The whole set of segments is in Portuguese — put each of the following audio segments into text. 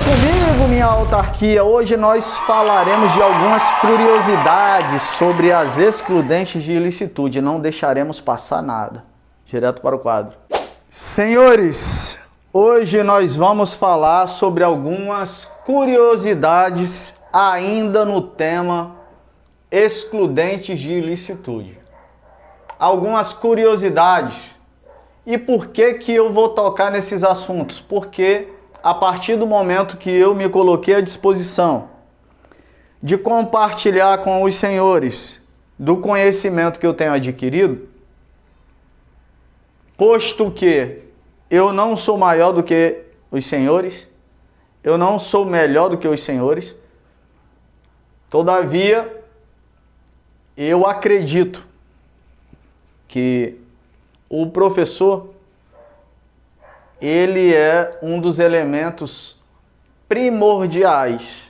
comigo, minha autarquia. Hoje nós falaremos de algumas curiosidades sobre as excludentes de ilicitude. Não deixaremos passar nada. Direto para o quadro. Senhores, hoje nós vamos falar sobre algumas curiosidades ainda no tema excludentes de ilicitude. Algumas curiosidades. E por que eu vou tocar nesses assuntos? Porque a partir do momento que eu me coloquei à disposição de compartilhar com os senhores do conhecimento que eu tenho adquirido, posto que eu não sou maior do que os senhores, eu não sou melhor do que os senhores, todavia, eu acredito que o professor, ele é um dos elementos primordiais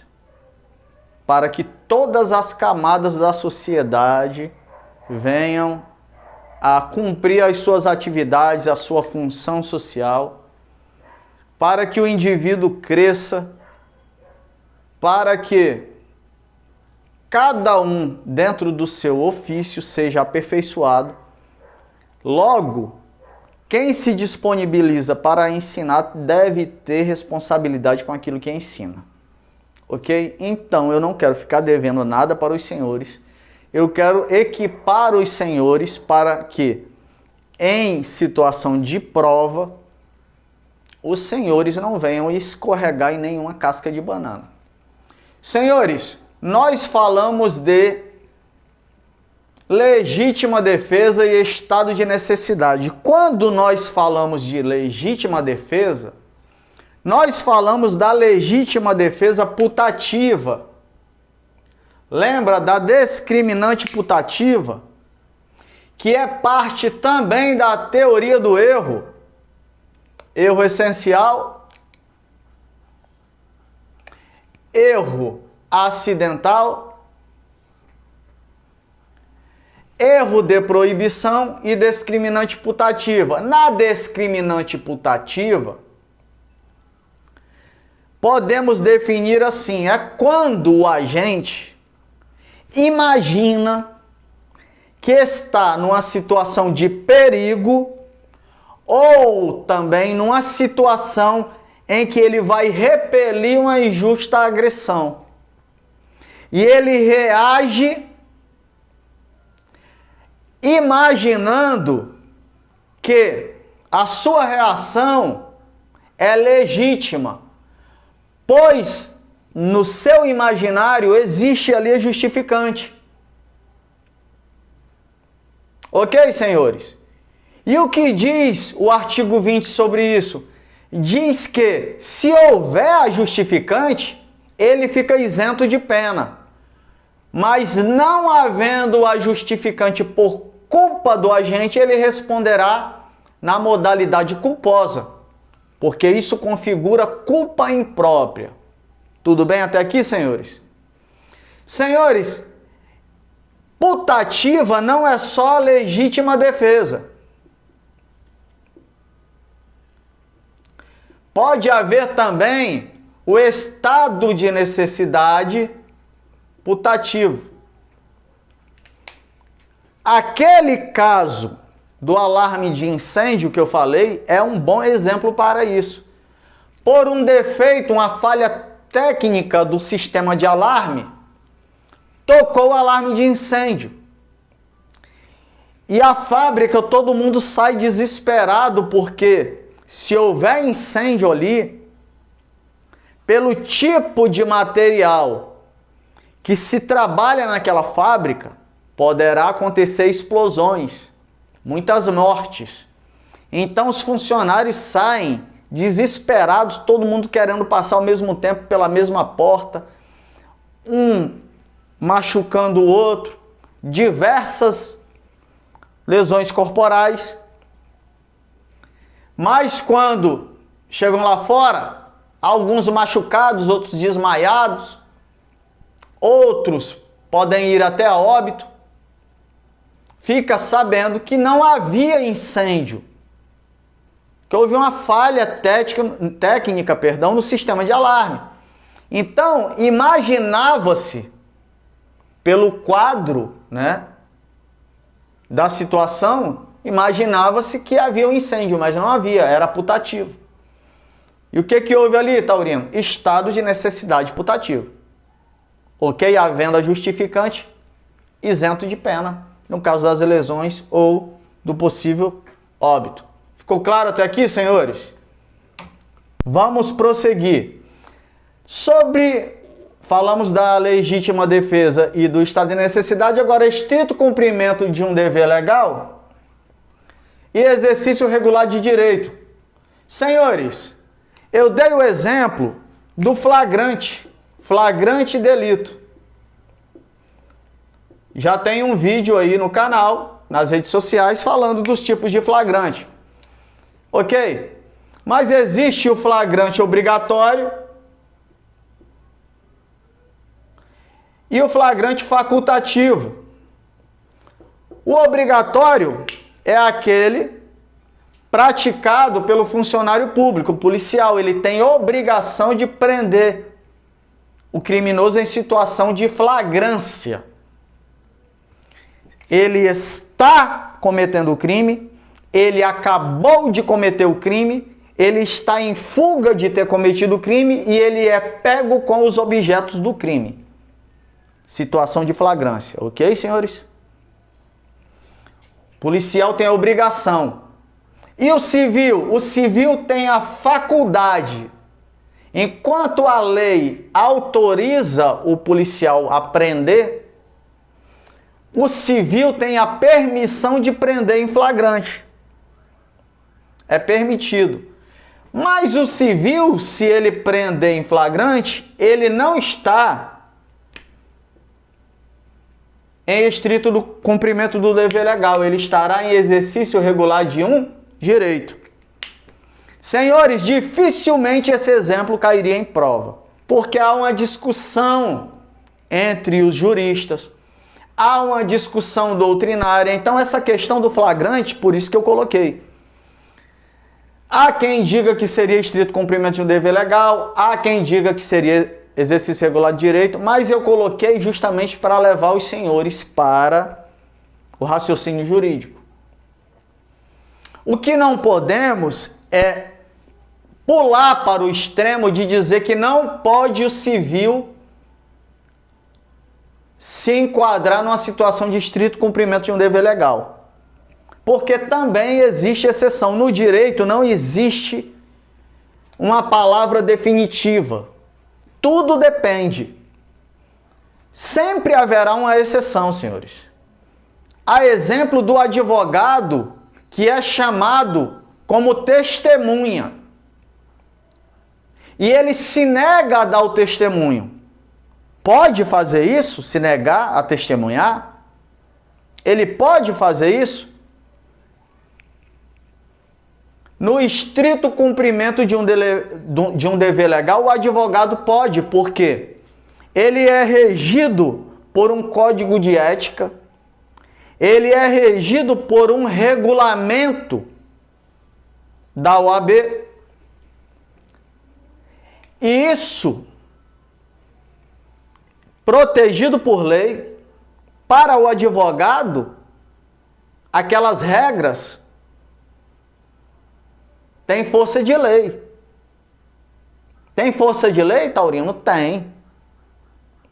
para que todas as camadas da sociedade venham a cumprir as suas atividades, a sua função social, para que o indivíduo cresça, para que cada um dentro do seu ofício seja aperfeiçoado. Logo, quem se disponibiliza para ensinar deve ter responsabilidade com aquilo que ensina. Ok? Então, eu não quero ficar devendo nada para os senhores. Eu quero equipar os senhores para que, em situação de prova, os senhores não venham escorregar em nenhuma casca de banana. Senhores, nós falamos de legítima defesa e estado de necessidade. Quando nós falamos de legítima defesa, nós falamos da legítima defesa putativa. Lembra da discriminante putativa? Que é parte também da teoria do erro. Erro essencial, erro acidental, erro de proibição e discriminante putativa. Na discriminante putativa, podemos definir assim, é quando o agente imagina que está numa situação de perigo ou também numa situação em que ele vai repelir uma injusta agressão. E ele reage imaginando que a sua reação é legítima, pois no seu imaginário existe ali a justificante. Ok, senhores? E o que diz o artigo 20 sobre isso? Diz que se houver a justificante, ele fica isento de pena. Mas não havendo a justificante por culpa do agente, ele responderá na modalidade culposa, porque isso configura culpa imprópria. Tudo bem até aqui, senhores? Senhores, putativa não é só legítima defesa. Pode haver também o estado de necessidade putativo. Aquele caso do alarme de incêndio que eu falei é um bom exemplo para isso. Por um defeito, uma falha técnica do sistema de alarme, tocou o alarme de incêndio. E a fábrica, todo mundo sai desesperado porque se houver incêndio ali, pelo tipo de material que se trabalha naquela fábrica, poderá acontecer explosões, muitas mortes. Então os funcionários saem desesperados, todo mundo querendo passar ao mesmo tempo pela mesma porta, um machucando o outro, diversas lesões corporais. Mas quando chegam lá fora, alguns machucados, outros desmaiados, outros podem ir até a óbito, fica sabendo que não havia incêndio. que houve uma falha técnica, no sistema de alarme. Então, imaginava-se, pelo quadro, né, da situação, imaginava-se que havia um incêndio, mas não havia, era putativo. E o que houve ali, Taurino? Estado de necessidade putativo. Ok? Havendo a justificante, isento de pena, no caso das lesões ou do possível óbito. Ficou claro até aqui, senhores? Vamos prosseguir. Falamos da legítima defesa e do estado de necessidade, agora estrito cumprimento de um dever legal e exercício regular de direito. Senhores, eu dei o exemplo do flagrante delito. Já tem um vídeo aí no canal, nas redes sociais, falando dos tipos de flagrante. Ok? Mas existe o flagrante obrigatório e o flagrante facultativo. O obrigatório é aquele praticado pelo funcionário público, o policial. Ele tem obrigação de prender o criminoso em situação de flagrância. Ele está cometendo o crime, ele acabou de cometer o crime, ele está em fuga de ter cometido o crime e ele é pego com os objetos do crime. Situação de flagrância, ok, senhores? Policial tem a obrigação. E o civil? O civil tem a faculdade. Enquanto a lei autoriza o policial a prender, o civil tem a permissão de prender em flagrante. É permitido. Mas o civil, se ele prender em flagrante, ele não está em estrito do cumprimento do dever legal. Ele estará em exercício regular de um direito. Senhores, dificilmente esse exemplo cairia em prova, porque há uma discussão entre os juristas, há uma discussão doutrinária. Então essa questão do flagrante, por isso que eu coloquei. Há quem diga que seria estrito cumprimento de um dever legal, há quem diga que seria exercício regular de direito, mas eu coloquei justamente para levar os senhores para o raciocínio jurídico. O que não podemos é pular para o extremo de dizer que não pode o civil se enquadrar numa situação de estrito cumprimento de um dever legal. Porque também existe exceção. No direito não existe uma palavra definitiva. Tudo depende. Sempre haverá uma exceção, senhores. A exemplo do advogado que é chamado como testemunha. E ele se nega a dar o testemunho. Pode fazer isso? Se negar a testemunhar? Ele pode fazer isso? No estrito cumprimento de um dever legal, o advogado pode, porque ele é regido por um código de ética, ele é regido por um regulamento da OAB, e isso, protegido por lei, para o advogado, aquelas regras tem força de lei. Tem força de lei, Taurino? Tem.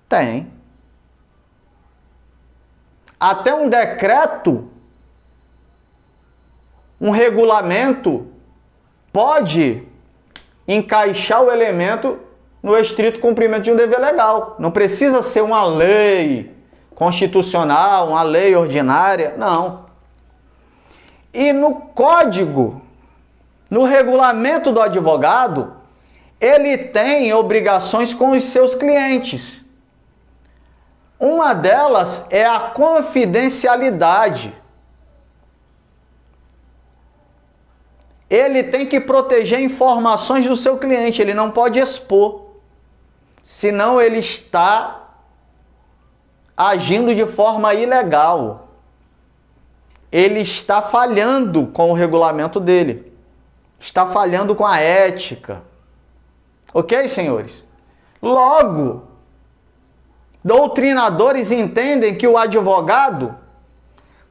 Tem. Até um decreto, um regulamento, pode encaixar o elemento no estrito cumprimento de um dever legal. Não precisa ser uma lei constitucional, uma lei ordinária, não. E no código, no regulamento do advogado, ele tem obrigações com os seus clientes. Uma delas é a confidencialidade. Ele tem que proteger informações do seu cliente, ele não pode expor. Senão ele está agindo de forma ilegal. Ele está falhando com o regulamento dele. está falhando com a ética. Ok, senhores? Logo, doutrinadores entendem que o advogado,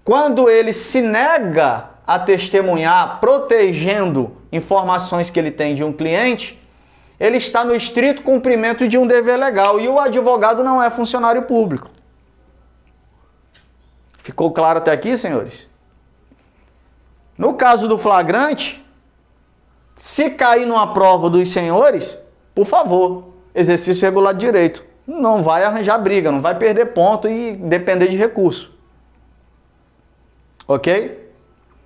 quando ele se nega a testemunhar, protegendo informações que ele tem de um cliente, ele está no estrito cumprimento de um dever legal. E o advogado não é funcionário público. Ficou claro até aqui, senhores? No caso do flagrante, se cair numa prova dos senhores, por favor, exercício regular de direito. Não vai arranjar briga, não vai perder ponto e depender de recurso. Ok?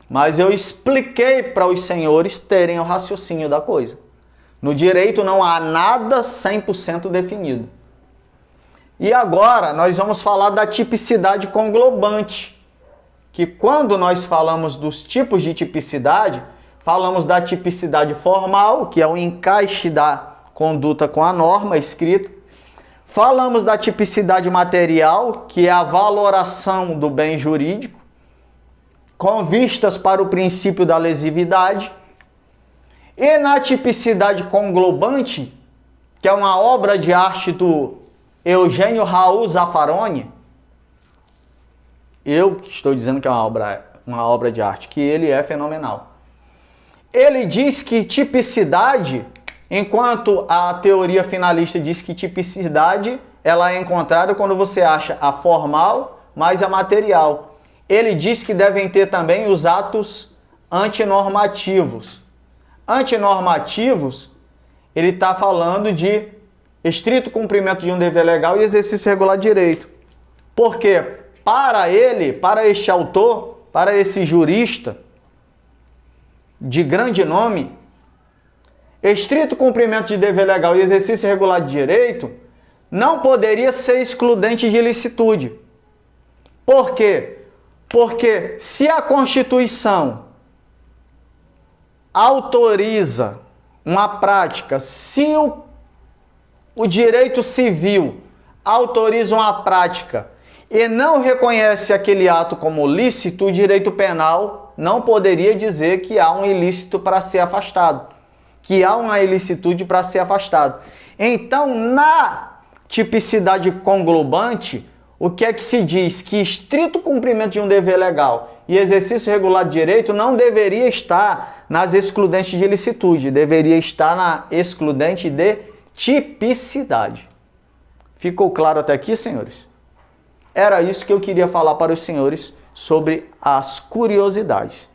Mas eu expliquei para os senhores terem o raciocínio da coisa. No direito não há nada 100% definido. E agora nós vamos falar da tipicidade conglobante. Que quando nós falamos dos tipos de tipicidade, falamos da tipicidade formal, que é o encaixe da conduta com a norma escrita. Falamos da tipicidade material, que é a valoração do bem jurídico, com vistas para o princípio da lesividade. E na tipicidade conglobante, que é uma obra de arte do Eugênio Raul Zaffaroni, eu que estou dizendo que é uma obra de arte, que ele é fenomenal. Ele diz que tipicidade, enquanto a teoria finalista diz que tipicidade ela é encontrada quando você acha a formal mais a material. Ele diz que devem ter também os atos antinormativos. Antinormativos, ele está falando de estrito cumprimento de um dever legal e exercício regular de direito. Porque para ele, para este autor, para esse jurista de grande nome, estrito cumprimento de dever legal e exercício regular de direito não poderia ser excludente de ilicitude. Por quê? Porque se a Constituição autoriza uma prática, se o direito civil autoriza uma prática e não reconhece aquele ato como lícito, o direito penal não poderia dizer que há um ilícito para ser afastado, que há uma ilicitude para ser afastado. Então, na tipicidade conglobante, o que é que se diz? Que estrito cumprimento de um dever legal e exercício regular de direito não deveria estar nas excludentes de ilicitude, deveria estar na excludente de tipicidade. Ficou claro até aqui, senhores? Era isso que eu queria falar para os senhores sobre as curiosidades.